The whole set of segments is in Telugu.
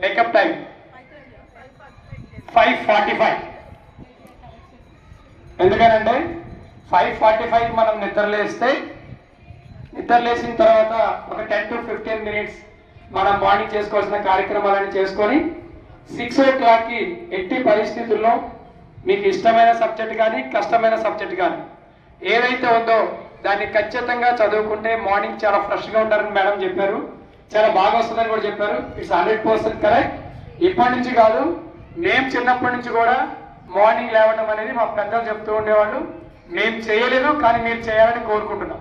Wake up time 5:45. ఎందుకనంటే 5:45 మనం నిద్రలేసిన తర్వాత ఒక 10 to 15 minutes మనం మార్నింగ్ చేసుకోవాల్సిన కార్యక్రమాలను చేసుకొని 6 o'clock ఎట్టి పరిస్థితుల్లో మీకు ఇష్టమైన సబ్జెక్ట్ కానీ కష్టమైన సబ్జెక్ట్ కానీ ఏదైతే ఉందో దాన్ని ఖచ్చితంగా చదువుకుంటే మార్నింగ్ చాలా ఫ్రెష్గా ఉంటారని మేడం చెప్పారు. చాలా బాగా వస్తుందని కూడా చెప్పారు. It's 100% correct. ఇప్పటి నుంచి కాదు, మేము చిన్నప్పటి నుంచి కూడా మార్నింగ్ లేవడం అనేది మా పెద్దలు చెప్తూ ఉండేవాళ్ళు. మేము చేయలేదు, కానీ మీరు చేయాలని కోరుకుంటున్నాం.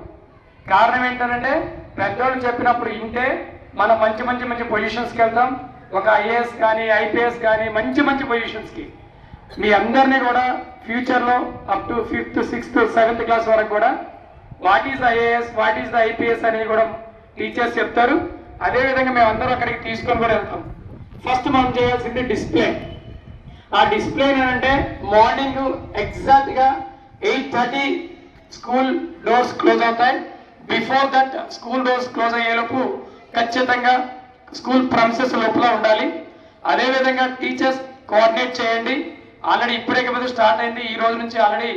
కారణం ఏంటంటే పెద్దవాళ్ళు చెప్పినప్పుడు ఇంటే మనం మంచి మంచి మంచి పొజిషన్స్కి వెళ్తాం. ఒక ఐఏఎస్ కానీ ఐపీఎస్ కానీ మంచి మంచి పొజిషన్స్కి మీ అందరినీ కూడా ఫ్యూచర్లో up to 5th, 6th, 7th class వరకు కూడా what is IAS, what is the IPS అనేది కూడా టీచర్స్ చెప్తారు. అదేవిధంగా మేము అందరం అక్కడికి తీసుకొని కూడా వెళ్తాం. ఫస్ట్ మనం చేయాల్సింది డిసిప్లిన్. ఆ డిసిప్లిన్ అంటే మార్నింగ్ ఎగ్జాక్ట్గా 8:30 స్కూల్ డోర్స్ క్లోజ్ అవుతాయి. Before that school doors close అయ్యేలోపు ఖచ్చితంగా స్కూల్ ప్రమిసెస్ లోపల ఉండాలి. అదేవిధంగా టీచర్స్ కోఆర్డినేట్ చేయండి. ఆల్రెడీ ఇప్పుడే కదా స్టార్ట్ అయింది. ఈ రోజు నుంచి ఆల్రెడీ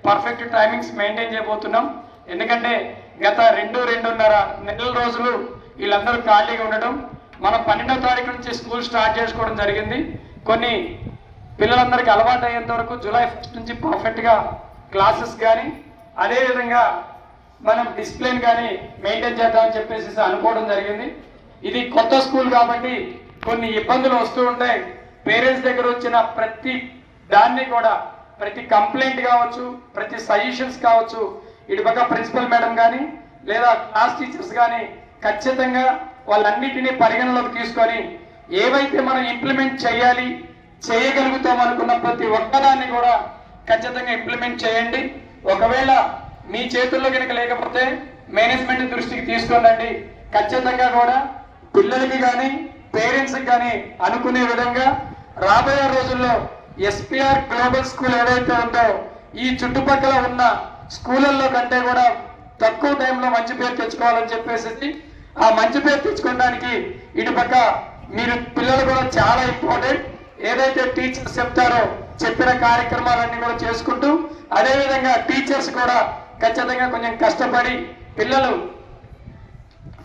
పర్ఫెక్ట్ టైమింగ్స్ మెయింటైన్ చేయబోతున్నాం. ఎందుకంటే గత 2-2.5 నెలల రోజులు వీళ్ళందరూ ఖాళీగా ఉండడం, మనం 12వ తారీఖు నుంచి స్కూల్ స్టార్ట్ చేసుకోవడం జరిగింది. కొన్ని పిల్లలందరికీ అలవాటు అయ్యేంత వరకు జూలై 1st నుంచి పర్ఫెక్ట్గా క్లాసెస్ కానీ అదేవిధంగా మనం డిసిప్లిన్ కానీ మెయింటైన్ చేద్దామని చెప్పేసి అనుకోవడం జరిగింది. ఇది కొత్త స్కూల్ కాబట్టి కొన్ని ఇబ్బందులు వస్తూ ఉంటాయి. పేరెంట్స్ దగ్గర వచ్చిన ప్రతి దాన్ని కూడా, ప్రతి కంప్లైంట్ కావచ్చు, ప్రతి సజెషన్స్ కావచ్చు, ఇటు పక్క ప్రిన్సిపల్ మేడం కానీ లేదా క్లాస్ టీచర్స్ కానీ ఖచ్చితంగా వాళ్ళన్నిటినీ పరిగణలోకి తీసుకొని ఏవైతే మనం ఇంప్లిమెంట్ చేయాలి, చేయగలుగుతాం అనుకున్న ప్రతి ఒక్కదాన్ని కూడా ఖచ్చితంగా ఇంప్లిమెంట్ చేయండి. ఒకవేళ మీ చేతుల్లో కనుక లేకపోతే మేనేజ్మెంట్ దృష్టికి తీసుకురండి. ఖచ్చితంగా కూడా పిల్లలకి కానీ పేరెంట్స్కి కానీ అనుకునే విధంగా రాబోయే రోజుల్లో ఎస్పీఆర్ గ్లోబల్ స్కూల్ ఏదైతే ఉందో ఈ చుట్టుపక్కల ఉన్న స్కూళ్ళల్లో కంటే కూడా తక్కువ టైంలో మంచి పేరు తెచ్చుకోవాలని చెప్పేసి, ఆ మంచి పేరు తెచ్చుకోవడానికి ఇటుపక్క మీరు పిల్లలు కూడా చాలా ఇంపార్టెంట్. ఏదైతే టీచర్స్ చెప్తారో చెప్పిన కార్యక్రమాలన్నీ కూడా చేసుకుంటూ, అదేవిధంగా టీచర్స్ కూడా ఖచ్చితంగా కొంచెం కష్టపడి పిల్లలు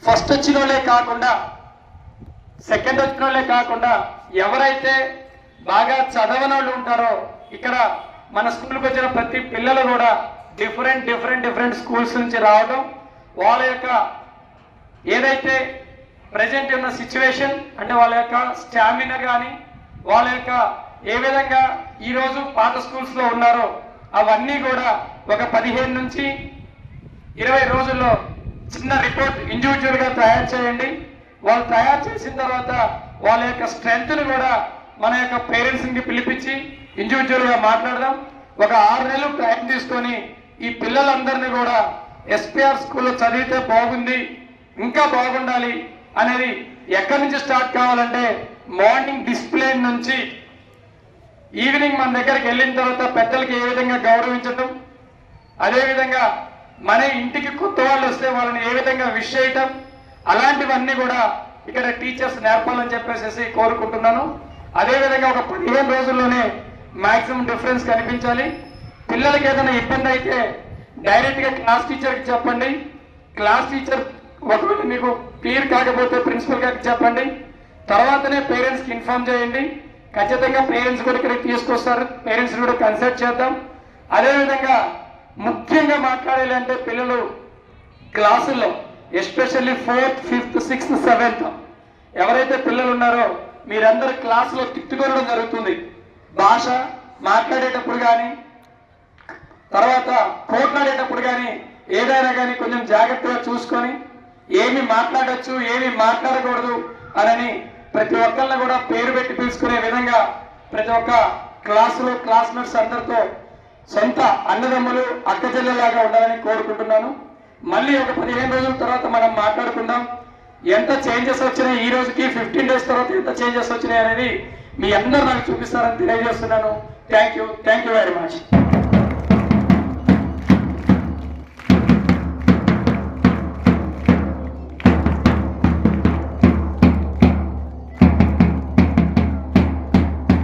ఫస్ట్ వచ్చిన వాళ్ళే కాకుండా సెకండ్ వచ్చిన వాళ్ళే కాకుండా ఎవరైతే బాగా చదవని వాళ్ళు ఉంటారో, ఇక్కడ మన స్కూల్కి వచ్చిన ప్రతి పిల్లలు కూడా డిఫరెంట్ స్కూల్స్ నుంచి రావడం, వాళ్ళ యొక్క ఏదైతే ప్రజెంట్ ఉన్న సిచ్యువేషన్ అంటే వాళ్ళ యొక్క స్టామినా కానీ వాళ్ళ యొక్క ఏ విధంగా ఈరోజు పాత స్కూల్స్లో ఉన్నారో అవన్నీ కూడా ఒక 15 నుంచి 20 రోజుల్లో చిన్న రిపోర్ట్ ఇండివిజువల్గా తయారు చేయండి. వాళ్ళు తయారు చేసిన తర్వాత వాళ్ళ యొక్క స్ట్రెంగ్త్ని కూడా మన యొక్క పేరెంట్స్కి పిలిపించి ఇండివిజువల్గా మాట్లాడదాం. ఒక 6 నెలలు టైం తీసుకొని ఈ పిల్లలందరినీ కూడా ఎస్పీఆర్ స్కూల్లో చదివితే బాగుంది, ఇంకా బాగుండాలి అనేది ఎక్కడి నుంచి స్టార్ట్ కావాలంటే మార్నింగ్ డిసిప్లిన్ నుంచి ఈవినింగ్ మన దగ్గరికి వెళ్ళిన తర్వాత పెద్దలకి ఏ విధంగా గౌరవించడం, అదేవిధంగా మన ఇంటికి కొత్త వాళ్ళు వస్తే వాళ్ళని ఏ విధంగా విష్ చేయటం, అలాంటివన్నీ కూడా ఇక్కడ టీచర్స్ నేర్పాలని చెప్పేసి కోరుకుంటున్నాను. అదేవిధంగా ఒక 15 రోజుల్లోనే మ్యాక్సిమం డిఫరెన్స్ కనిపించాలి. పిల్లలకి ఏదైనా ఇబ్బంది అయితే డైరెక్ట్గా క్లాస్ టీచర్కి చెప్పండి. క్లాస్ టీచర్ ఒకవేళ మీకు క్లియర్ కాకపోతే ప్రిన్సిపల్ గారికి చెప్పండి. తర్వాతనే పేరెంట్స్కి ఇన్ఫార్మ్ చేయండి. ఖచ్చితంగా పేరెంట్స్ కూడా ఇక్కడికి తీసుకొస్తారు. పేరెంట్స్ కూడా కన్సల్ట్ చేద్దాం. అదేవిధంగా ముఖ్యంగా మాట్లాడాలి అంటే పిల్లలు క్లాసుల్లో especially 4th, 5th, 6th, 7th ఎవరైతే పిల్లలు ఉన్నారో మీరందరూ క్లాసులో తిట్టుకోవడం జరుగుతుంది. భాష మాట్లాడేటప్పుడు కానీ తర్వాత పోట్లాడేటప్పుడు కానీ ఏదైనా కానీ కొంచెం జాగ్రత్తగా చూసుకొని ఏమి మాట్లాడచ్చు ఏమి మాట్లాడకూడదు అని ప్రతి ఒక్కరిని కూడా పేరు పెట్టి పిలుచుకునే విధంగా ప్రతి ఒక్క క్లాసులో క్లాస్మేట్స్ అందరితో సొంత అన్నదమ్ములు అక్క చెల్లెలాగా ఉండాలని కోరుకుంటున్నాను. మళ్ళీ ఒక 15 రోజుల తర్వాత మనం మాట్లాడుకుందాం. ఎంత చేంజెస్ వచ్చినాయి ఈ రోజుకి 15 డేస్ తర్వాత ఎంత చేంజెస్ వచ్చినాయి అనేది మీ అందరూ నాకు చూపిస్తారని తెలియజేస్తున్నాను. Thank you very much.